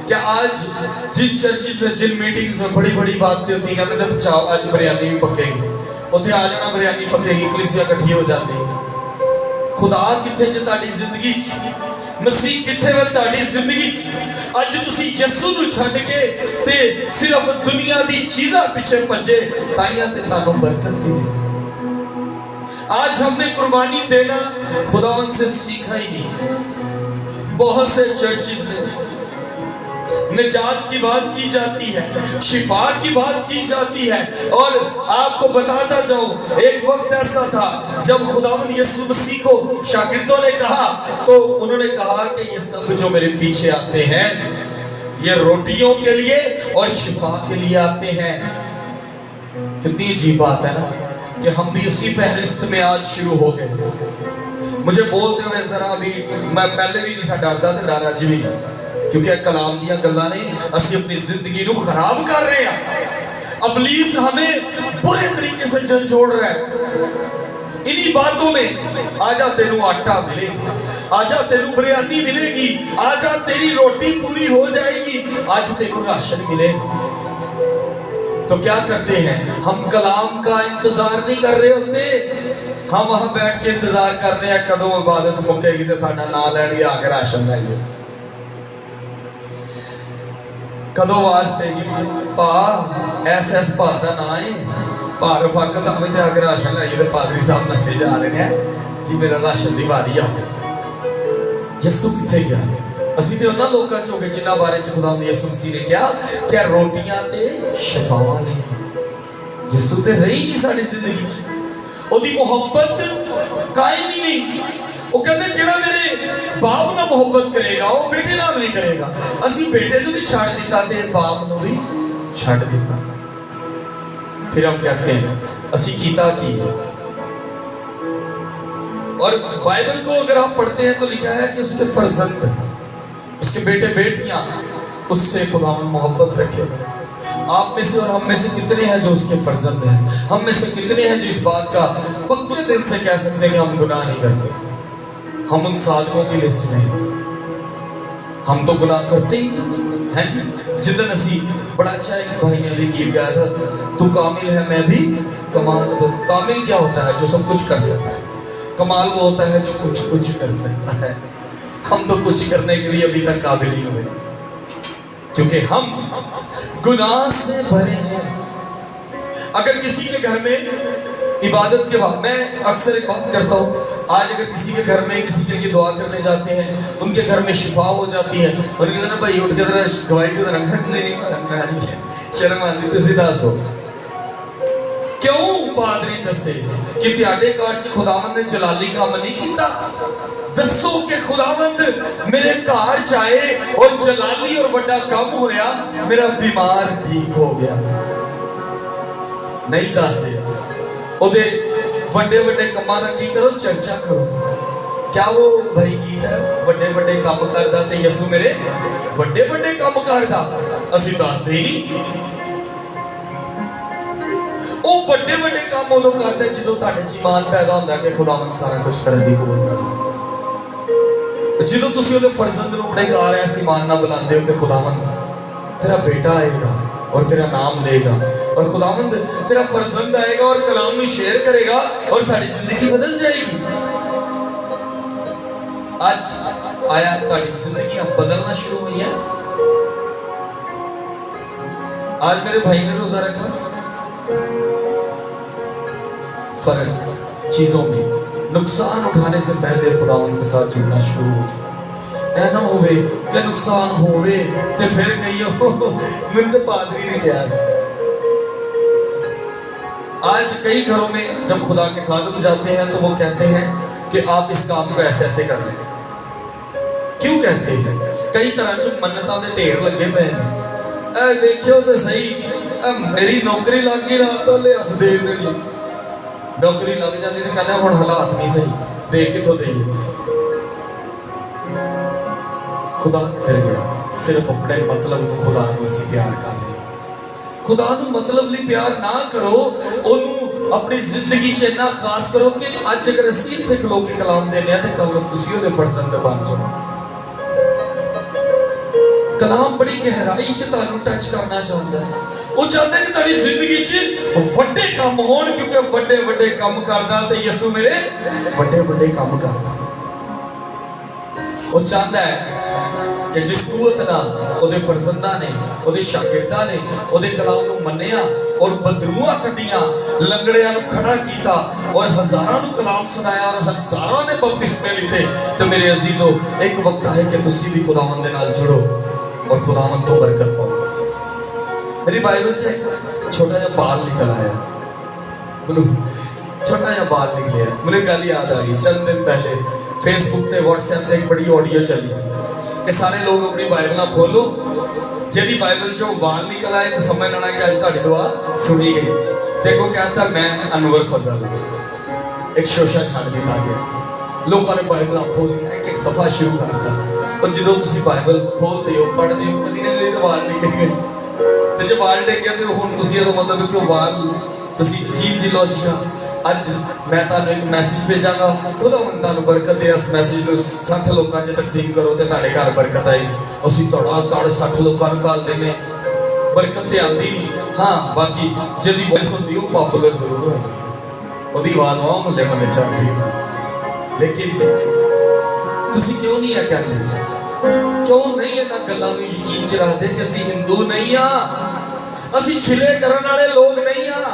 क्या आज जिन चर्चिस में जिन मीटिंग्स में बड़ी बड़ी बातें होती हैं कहते हैं चाओ आज बिरयानी भी पकेगी उत्थे आ जाना बिरयानी पकेगी कलीसिया इकट्ठी हो जाती है। खुदा किथे जे ताड़ी जिंदगी मसीह किथे वे ताड़ी जिंदगी अज तुसी यसू नु छड्ड के ते सिर्फ दुनिया दी चीज़ां पीछे भजे ताइयां ते तानू बरकत नहीं मिली। आज हमने कुर्बानी देना खुदावन से सीखा ही नहीं। बहुत से चर्चिस में निजात की बात की जाती है, शिफा की बात की जाती है, और आपको बताता जाऊं एक वक्त ऐसा था जब खुदावंद यीशु मसीह को शागिर्दों ने कहा तो उन्होंने कहा कि ये सब जो मेरे पीछे आते हैं ये रोटियों के लिए और शिफा के लिए आते हैं। कितनी अजीब बात है ना कि हम भी उसी फहरिस्त में आज शुरू हो गए। मुझे बोलते हुए जरा भी मैं पहले भी नहीं सा डरता तो डर अज भी नहीं, क्योंकि कलाम दियां गल्लां ने असीं अपनी जिंदगी नूं खराब कर रहे हैं। इब्लीस हमें बुरे तरीके से झंझोड़ रहा है इन्हीं बातों में। आजा तेनू आटा मिलेगा, आजा तेनू बिरयानी मिलेगी, आजा तेरी रोटी पूरी हो जाएगी, आज तेनू राशन मिलेगा। तो क्या करते हैं हम कलाम का इंतजार नहीं कर रहे होते, हम वहां बैठ के इंतजार कर रहे हैं कदों इबादत मुकेगी तो साडा नाम लैणगे आके राशन लाइए, कदों आवाज पेगी भा ऐस भा का ना है भा रफाकत आवे तो आके राशन लाइए, तो पादरी साहब नसे जा रहे हैं जी मेरा राशन की वारी आ गई। यसू किथे गया? ਅਸੀਂ ਤੇ ਉਹਨਾਂ ਲੋਕਾਂ ਚ ਹੋ ਗਏ ਜਿਨ੍ਹਾਂ ਬਾਰੇ ਚ ਖੁਦਾਵੰਦ ਯਿਸੂ ਮਸੀਹ ਨੇ ਕਿਹਾ ਕਿ ਰੋਟੀਆਂ ਤੇ ਸ਼ਿਫਾਵਾਂ ਨੇ। ਯਿਸੂ ਤੇ ਰਹੀ ਨਹੀਂ ਸਾਡੀ ਜ਼ਿੰਦਗੀ ਚ, ਉਹਦੀ ਮੁਹੱਬਤ ਕਾਇਮ ਹੀ ਨਹੀਂ। ਉਹ ਕਹਿੰਦੇ ਜਿਹੜਾ ਮੇਰੇ ਬਾਪ ਨਾਲ ਮੁਹੱਬਤ ਕਰੇਗਾ ਉਹ ਬੇਟੇ ਨਾਲ ਨਹੀਂ ਕਰੇਗਾ। ਅਸੀਂ ਬੇਟੇ ਨੂੰ ਵੀ ਛੱਡ ਦਿੱਤਾ ਤੇ ਬਾਪ ਨੂੰ ਵੀ ਛੱਡ ਦਿੱਤਾ। ਫਿਰ ਹਮ कहते हैं ਅਸੀਂ ਕੀਤਾ ਕੀ? और बाइबल को अगर आप पढ़ते हैं तो लिखा है कि उसके फर्जंद उसके बेटे बेटियां उससे खुदावंद मोहब्बत रखे। आप में से और हम में से कितने हैं जो उसके फर्जंद हैं? हम में से कितने हैं जो इस बात का पक्के दिल से कह सकते हैं कि हम गुनाह नहीं करते? हम उन साधकों की लिस्ट में हैं। हम तो गुनाह करते ही हैं जी। जिदन असी बड़ा अच्छा एक भाई ने भी गीत गाया था, तू कामिल है मैं भी कमाल। कामिल क्या होता है? जो सब कुछ कर सकता है। कमाल वो होता है जो कुछ कुछ कर सकता है। हम तो कुछ करने के लिए अभी तक काबिल नहीं हुए, क्योंकि हम गुनाह से भरे हैं। अगर किसी के घर में इबादत के बाद, मैं अक्सर एक बात करता हूँ, आज अगर किसी के घर में किसी के लिए दुआ करने जाते हैं, उनके घर में शिफा हो जाती है, उनके तरह भाई उठ के तरह गवाही की तरह नहीं है, शर्म आती तो सीधा दो। क्यों पादरी दसे कि तुहाडे घर च खुदावंद ने जलाली काम नहीं किया? दसो कि खुदावंद मेरे घर च आए और जलाली और बड़ा काम होया, मेरा बीमार ठीक हो गया। नहीं दसदे ओदे वड्डे वड्डे कामां दा की करो, चर्चा करो। क्या वो भाई गीत है वड्डे वड्डे काम करदा ते यसू मेरे वड्डे वड्डे काम करदा? असीं दसदे ही नहीं। ਉਹ ਵੱਡੇ ਵੱਡੇ ਕੰਮ ਉਦੋਂ ਕਰਦਾ ਜਦੋਂ ਤੁਹਾਡੇ ਚ ਈਮਾਨ ਪੈਦਾ ਹੁੰਦਾ ਕਿ ਖੁਦਾਵੰਦ ਸਾਰਾ ਕੁਝ ਕਰਨ ਦੀ ਕੂਵਤ ਰੱਖਦਾ। ਜਦੋਂ ਤੁਸੀਂ ਉਹਦੇ ਫਰਜ਼ੰਦ ਨੂੰ ਆਪਣੇ ਘਰ ਐਸ ਈਮਾਨ ਨਾਲ ਬੁਲਾਉਂਦੇ ਹੋ ਕਿ ਖੁਦਾਵੰਦ तेरा बेटा आएगा और तेरा नाम लेगा और खुदावंद तेरा फर्जंद आएगा और कलाम में शेयर करेगा और सारी जिंदगी बदल जाएगी। आज आया ताड़ी जिंदगी बदलना शुरू हुई है। आज मेरे भाई ने रोजा रखा, फर्क चीजों में नुकसान उठाने से पहले खुदावंद के साथ जुड़ना शुरू हो जाए। ऐ ना होवे कि नुकसान होवे ते फिर कहियो मैंने तो पादरी ने कहा। आज कई घरों में जब खुदा के खादिम जाते हैं तो वो कहते हैं कि आप इस काम को ऐसे ऐसे कर लें। क्यों कहते हैं? कई घर च मन्नतां दे ढेर लगे पे हैं। देखियो तो सही, मेरी नौकरी लग गई, रात पहले हथ दे देनी। नौकरी लग जाती तो कहना हुण हालात नहीं सही, दे किथों देइए। खुदा किधर गया? सिर्फ अपने मतलब ਨੂੰ खुदा ਨੂੰ ਅਸੀਂ प्यार कर रहे। खुदा ਨੂੰ मतलब ਲਈ प्यार ना करो, ਉਹਨੂੰ अपनी जिंदगी ਚ ਇੰਨਾ ਖਾਸ ਕਰੋ ਕਿ ਅੱਜ ਅਗਰ ਅਸੀਂ ਇੱਥੇ ਖਲੋ ਕੇ ਕਲਾਮ ਦੇਨੇ ਆ ਤੇ ਕੱਲ ਨੂੰ ਤੁਸੀਂ ਉਹਦੇ ਫਰਜ਼ੰਦ ਬਣ ਜਾਓ। कलाम बड़ी गहराई च तुहानू टच करना चाहता है। वो चाहता है कि तुहाडी जिंदगी च वड्डे काम होण, क्योंकि वड्डे वड्डे काम करदा ते यसू मेरे वड्डे वड्डे काम करदा। वो चाहता है कि जिस कुवत नाल ओदे फरजंदा ने, ओदे शागिर्दा ने ओदे कलाम नू मन्निया और बदरूआ कड्डियां, लंगड़ियां नू खड़ा कीता और हजारां नू कलाम सुनाया और हजारां ने बपतिस्मे लिते। तो मेरे अजीजों, एक वक्त है कि तुसी भी खुदावंद दे नाल जुड़ो और खुदावंद तो बरकत पाओ। मेरी बाइबल च एक छोटा जिहा बाल निकल आया, मैनू छोटा जिहा बाल निकलिया, मैनू गल याद आ गई। चंद दिन पहले फेसबुक ते व्हाट्सएप ते एक बड़ी ऑडियो चली सी कि सारे लोग अपनी बाइबल खोलो, जिहदी बाइबल चो बाल निकल आए तो समझ लेना कि अज तुहाडी दुआ सुनी गई। देखो कहता मैं अनवर फजल, एक शोशा छाड़ दिता गया। लोगों ने बाइबल खोली, एक एक सफा शुरू करता और जो तुम बाइबल खोलते हो पढ़ते हो कभी ना कभी तो वाल डिग गए। तो जो वाल डिग गए तो हुण तुसीं इहदा मतलब कि वाल तुसीं अजीब जी लॉजिक। अज मैं तुहानू एक मैसेज भेजांगा, खुदावंद तुहानू बरकत दे। इस मैसेज नू 60 लोगों च तकसीम करो तो तुहाडे घर बरकत आएगी। असीं तड़ा तड़ 60 लोगों नू घल देने, बरकत ते आंदी नहीं। हाँ, बाकी जिहदी वॉइस होंदी वो पॉपुलर जरूर होएगी, ओहदी आवाज़ वाह मुहल्ले मुहल्ले चल रही है। लेकिन तुसीं क्यों नहीं है कहंदे, क्यों नहीं इन्हां गल्लां नू यकीन च रखदे कि असीं हिंदू नहीं हाँ, असीं छिले करन वाले लोग नहीं हाँ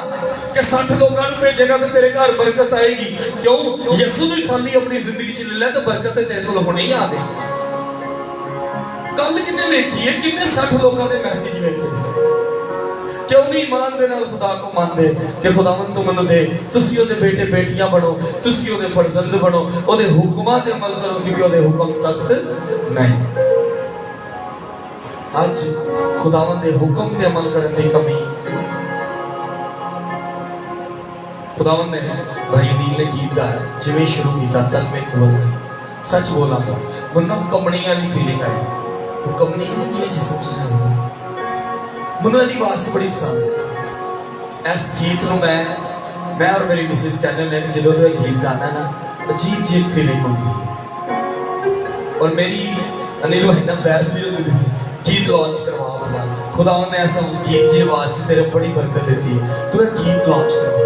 कि 60 लोगों को भेजेगा तो तेरे घर बरकत आएगी। क्यों? यसू ने खाली अपनी जिंदगी च ले लिया तो बरकत तेरे को होने ही आ गई। कल किन्ने वेखी है, किन्ने 60 लोगों के मैसेज वेखे। क्यों नहीं ईमान दे नाल खुदा को मानदे कि खुदावंद तू मैनू दे, तुसीं ओहदे बेटे बेटियां बनो, तुसीं ओहदे फरजंद बनो, ओहदे हुक्मां ते अमल करो, क्योंकि ओहदे हुक्म सख्त नहीं। आज खुदावंद दे हुक्म ते अमल करने की कमी। खुदावंद ने भाई नील ने गीत गाया, जिवें शुरू किया तन में कुवत नहीं। सच बोला तो मन्नो कमनी वाली फीलिंग आई, तो कमनी से जिवें जिसम च चलदा मन्नो दी आवाज़ बड़ी पसंद। इस गीत नू मैं और मेरी मिसिस कहते हैं कि जो तो यह गीत गाना ना अजीब जी फीलिंग होती है। और मेरी अनिल भाई ना बहस भी होती थी, गीत लॉन्च करवा अपना, खुदावंद ने ऐसा गीत की आवाज़ से तेरे बड़ी बरकत देती है, तो यह गीत लॉन्च करवा।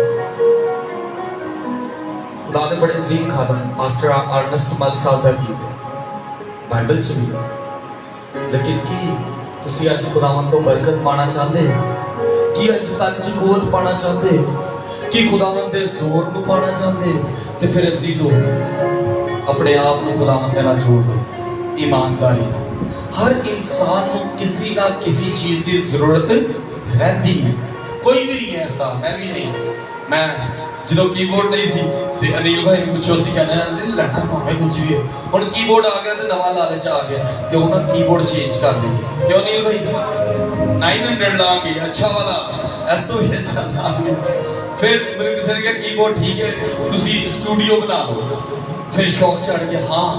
खुदा ने बड़े अजीम खादम पास्टर अर्नस्ट मल साहब का गीत है, बाइबल च भी। लेकिन की तुसी अज खुदावंद तो बरकत पाना चाहते, कि अज तन च कुवत पाना चाहते, कि खुदावंद दे जोर नू पाना चाहते, तो फिर अजीजो अपने आप को खुदावंद दे नाल जोड़ दो ईमानदारी नाल। हर इंसान को किसी ना किसी चीज की जरूरत रहती है, कोई भी नहीं है ऐसा, मैं भी नहीं। मैं जो कीबोर्ड नहीं सी ते अनिल भाई ने पूछो सी कहना लैना भावें कुछ भी है, हुण कीबोर्ड आ गया तो नवा लालच आ गया, क्यों ना कीबोर्ड चेंज कर लीजिए। क्यों अनिल भाई 900 लाएंगे अच्छा वाला, ऐसा तो भी अच्छा लाएंगे। फिर मैंने किसी ने कहा कीबोर्ड ठीक है तुसी स्टूडियो बना लो, फिर शौक चढ़ गया हाँ,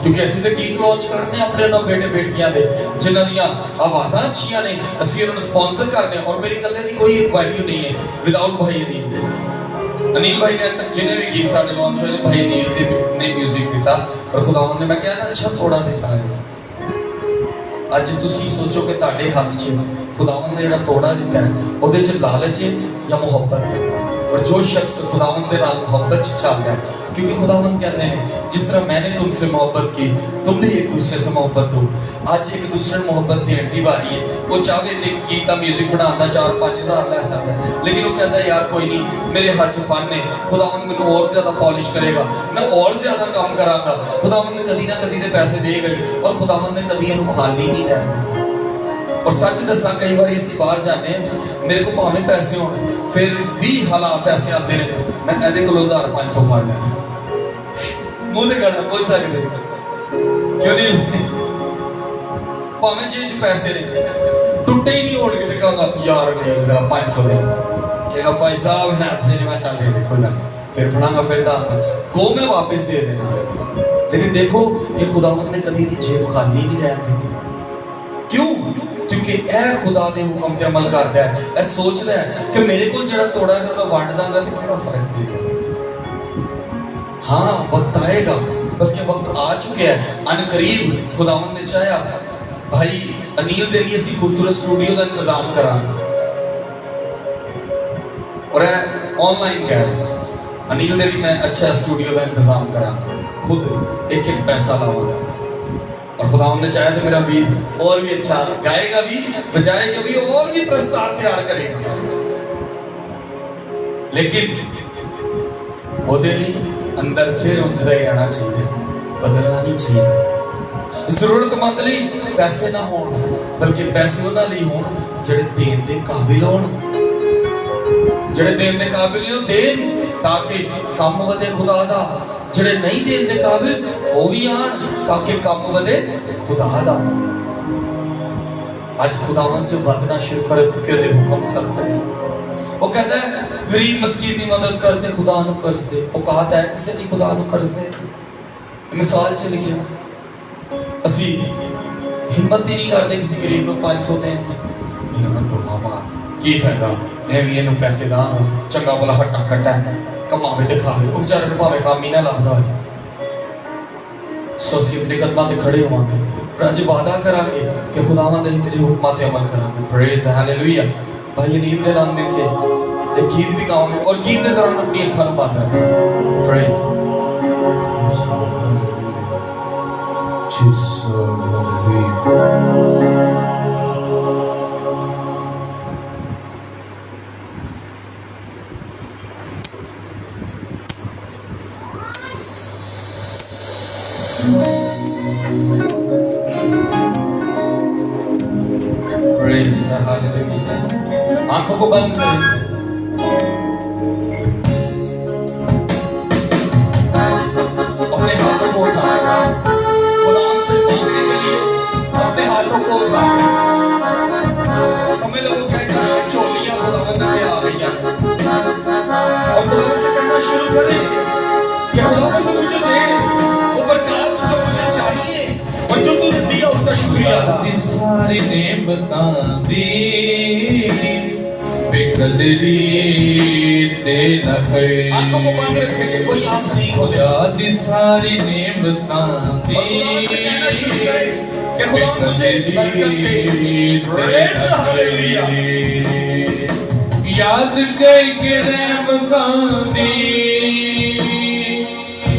क्योंकि असं तो गीत लॉन्च करने अपने उन्होंने बेटे बेटियां दे जिन्हों दी आवाज़ां अच्छियां ने, असं उन्होंने स्पॉन्सर करने। और मेरे कल्ले की कोई वैल्यू नहीं है विदाउट भाई अनिल दे। अनिल भाई ने तक जिन्हें भी गीत साढ़े लॉन्च हुए भाई अनिल ने म्यूजिक दिता, और खुदावंद ने मैं कहना अच्छा थोड़ा दिता है। अज तुसी सोचो कि तुहाडे हाथ च खुदावंद ने जिहड़ा तोड़ा दिता है उहदे च लालच है या मुहब्बत है। और जो शख्स खुदावंद दे नाल मुहब्बत च चलदा है, क्योंकि खुदावंद कहते हैं जिस तरह मैंने तुमसे मोहब्बत की तुम भी एक दूसरे से मोहब्बत हो। आज एक दूसरे मोहब्बत देने की बारी है। वो चाहे तो एक गीत का म्यूजिक बनाना 4-5 हज़ार लै सकता है, लेकिन वो कहता है यार कोई नहीं मेरे हाथ च फन है, खुदावंद मैनू और ज्यादा पॉलिश करेगा, मैं और ज्यादा काम करांगा। खुदावंद कदी ना कदी तो पैसे देगा ही, और खुदावंद ने कदी इन्हू खाली नहीं रहने दिता। और सच दसा कई बार असीं बाहर जाने मेरे को भावें पैसे हो फिर भी हालात ऐसे आते हैं मैं कहते को 1500 फड़ लैना मुँह तो गड़ा बोल सकते क्यों नहीं भावें जेब च पैसे ने टुटे ही नहीं होड़ के कहूँगा यार नहीं 500 दे कहेगा भाई साहब है से नहीं मैं चल दे कोई गल फिर फड़ांगा फिर गो में वापस दे देना। लेकिन देखो कि खुदावंद ने कभी जेब खाली नहीं रहने दी। क्यों? क्योंकि ए खुदा दे हुक्म ते अमल करता है, ए सोचदा है कि मेरे को जेड़ा तोड़ा अगर मैं वंड दांगा तो केड़ा फर्क पेगा। हाँ वक्त आएगा, बल्कि वक्त आ चुके हैं, अनकरीब खुदावंद ने चाहा भाई अनिल दे लिए ਅਸੀਂ खूबसूरत स्टूडियो का इंतजाम करांगे और ऑनलाइन कह रहे अनिल दे भी मैं अच्छा स्टूडियो का इंतजाम करांगा, खुद एक एक पैसा लाऊंगा और खुदा ने चाहे तो मेरा वीर और भी अच्छा गाएगा भी, बजाएगा भी और भी प्रस्ताव तैयार करेगा। लेकिन वो अंदर फिर उंजदा ही रहना चाहिए, बदलना नहीं चाहिए। जरूरतमंद लिए पैसे ना हो, बल्कि पैसे उन्होंने लिए हो जेड़े देन के काबिल हो, जेड़े देन के काबिल हो देन ताकि कम वधे खुदा दा, जेड़े नहीं देन के काबिल वो भी आन ताकि कम वधे खुदा दा। अज खुदावन च वधना शुरू करे क्योंकि ਉਹਦੇ हुक्म सख्त ने। वो कहता है गरीब मस्कीन की मदद करते खुदा नु कर्ज दे, वो कहता है किसी भी खुदा नु कर्ज दे। मिसाल चली गया असी हिम्मत ही नहीं करते किसी गरीब को 500 देने की, हिम्मत तो मामा की फायदा, मैं भी इन्हू पैसे दा चंगा भला हट्टा कट्टा कमावे ते खावे, वो बेचारे नूं भावें काम ही ना लगदा होए। सो असीं अपने कदमां ते खड़े होवांगे पर अज वादा करांगे कि खुदावंद असीं तेरे हुक्मां ते अमल करांगे। Praise hallelujah. भाई अनिल दे नाम मिल के एक गीत भी गाओगे और गीत के दौरान अपनी अखां नूं बंद रखो। Praise Jesus, hallelujah. Praise the hallelujah. आंखों को बंद करें, अपने हाथों को उठाएं, खुदावंद से मांगने के लिए अपने हाथों को उठाएं। समय लोगों कहते हैं चोलियां खुदावंद पे आ गई हैं और खुदावंद से कहना शुरू करें कि खुदावंद मुझे दे वो बरकत जो मुझे चाहिए और जो तूने दिया उसका शुक्रिया अदा। सारी नेमतां दी बेकदरी ते न करे, आंखों को बंद रखेंगे, कोई आंख नहीं खोले। दी सारी नेमतां दी कहना शुरू करें कि खुदा मुझे बरकत दे। Praise hallelujah. याद गई के रहमतां दी,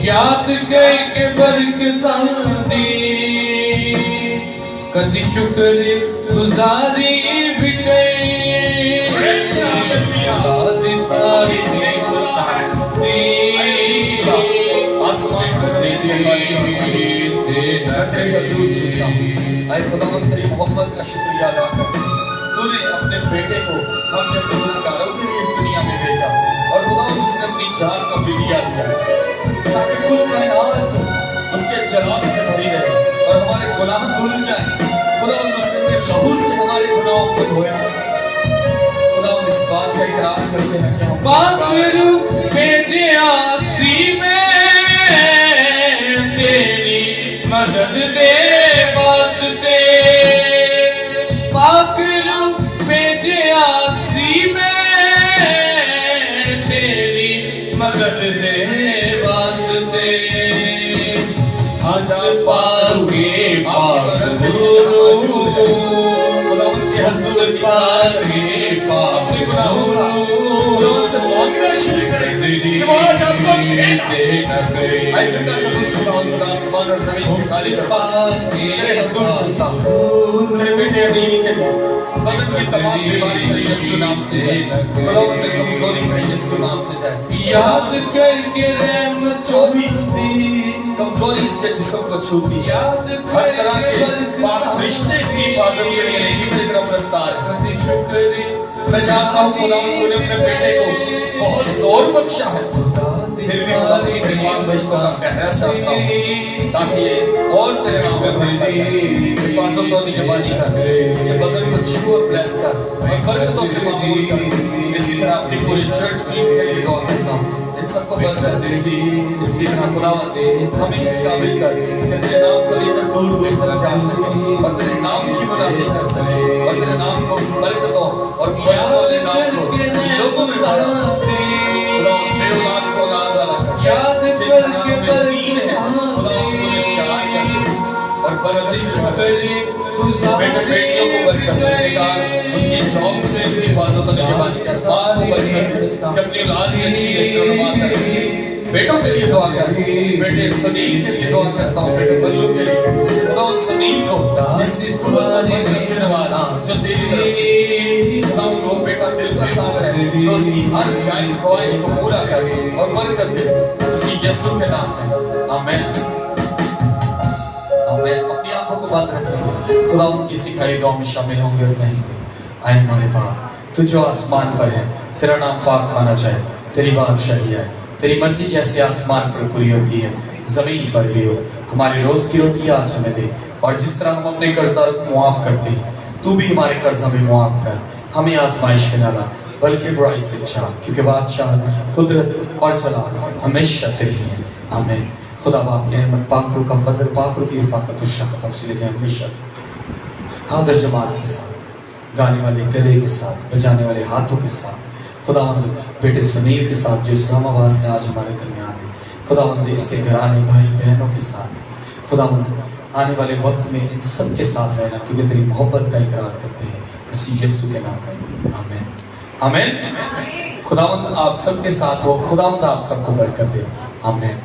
याद गई के बरकतां दी, कदी शुक्र गुजारी भी गई। आदि सारी आसमान को समेटने वाले मैं तेरे हजूर झुकता हूँ। ऐ खुदावंद तेरी मोहब्बत का शुक्रिया अदा करता हूँ। तूने अपने बेटे को हम जैसे गुनहगारों के लिए इस दुनिया में भेजा और खुदावंद उसने अपनी जान का फिदिया दिया ताकि कुल कायनात उसके जलाल से भरी रहे और हमारे गुनाह धुल जाए। खुदावंद उसने अपने लहू से हमारे गुनाहों को धोया। खुदावंद इस बात का इकरार करते हैं कि हम पाकरू भेजे आसी में तेरी मदद दे वास्ते, पाकरू भेजे आसी में तेरी मदद दे वास्ते। आजा पाओगे पाकरू खुदावंद के हजूर पाओगे अपने गुनाहों का खुदावंद से मांगना शुरू करें कि वो आज आपको देगा। ऐसे का कदूस खुदावंद खुदा आसमान और ज़मीन की खाली करता तेरे हजूर चलता हूँ। तेरे बेटे अनील के बदन की तमाम बीमारी भरी यीशु नाम से जाए। खुदावंद की कमजोरी भरी यीशु नाम से जाए। याद करके रहमत जो भी कमजोरी इसके जिस्म को छूती है, हर तरह के पाक रिश्ते इसकी हिफाजत के लिए नहीं कि मेरी तरफ प्रस्तार है। मैं चाहता हूँ खुदावंद तूने अपने बेटे को बहुत जोर बख्शा है, फिर भी खुदावंद तेरे पाक रिश्तों का गहरा चाहता हूँ ताकि ये और तेरे नाम में बढ़ता जाए। हिफाजत और निगहबानी कर, इसके बदन को छू और ब्लेस कर और बरकतों से मामूल कर। इसी तरह अपनी पूरी चर्च टीम के लिए दुआ करता हूँ, इन सबको बरकत दे। इसलिए तरह खुदावंद हमें इस काबिल कर कि तेरे नाम को लेकर दूर दूर तक जा सके और तेरे नाम की बुलंदी कर सके और तेरे नाम को बरकतों और खुदा वाले नाम को लोगों में बढ़ा सके। खुदावंद बेऔलाद को औलाद वाला कर, जिनका नाम में तीन है खुदावंद उन्हें चार कर दे और बेटे बेटियों को बरकत बेकार उनकी जॉब में भी हिफाजत होने के बाद माँ को बरकत कि अपनी औलाद की अच्छी नशोनुमा कर सके। बेटों के लिए दुआ कर, बेटे सुनील के लिए दुआ करता हूँ, बेटे बल्लू के लिए खुदा उन सुनील को इस बरकत से नवाजा जो तेरी तरफ से। खुदा वो बेटा दिल का साफ है तो उसकी हर जायज ख्वाहिश को पूरा कर और बरकत दे उसी यीशु के नाम में, आमीन। आमीन। अपनी आंखों को बंद रखेंगे, खुदा उनकी सिखाई दुआ में शामिल होंगे और कहेंगे, आए हमारे बाप तू जो आसमान पर है, तेरा नाम पाक माना जाए, तेरी बादशाही है, तेरी मर्जी जैसे आसमान पर पूरी होती है जमीन पर भी हो। हमारी रोज की रोटी आज हमें दे, और जिस तरह हम अपने कर्जदारों को मुआफ करते हैं तू भी हमारे कर्ज हमें मुआफ कर। हमें आजमाइश में ना ला बल्कि बुराई से बचा, क्योंकि बादशाह कुदरत और जलाल हमेशा तेरी है, आमीन। खुदा बाप की रहमत पाकरू का फजल पाकरू की रफाकत और शफकत तफसील के हमेशा हाजिर जमात के साथ, गाने वाले गले के साथ, बजाने वाले हाथों के साथ, खुदावंद बेटे सुनील के साथ जो इस्लामाबाद से आज हमारे दरमियान है, खुदावंद इसके घराने भाई बहनों के साथ, खुदावंद आने वाले वक्त में इन सब के साथ रहना, क्योंकि तेरी मोहब्बत का इकरार करते हैं इसी यीशु के नाम में, आमीन। आमीन। खुदावंद आप सबके साथ हो, खुदावंद आप सबको बरकत दे, आमीन।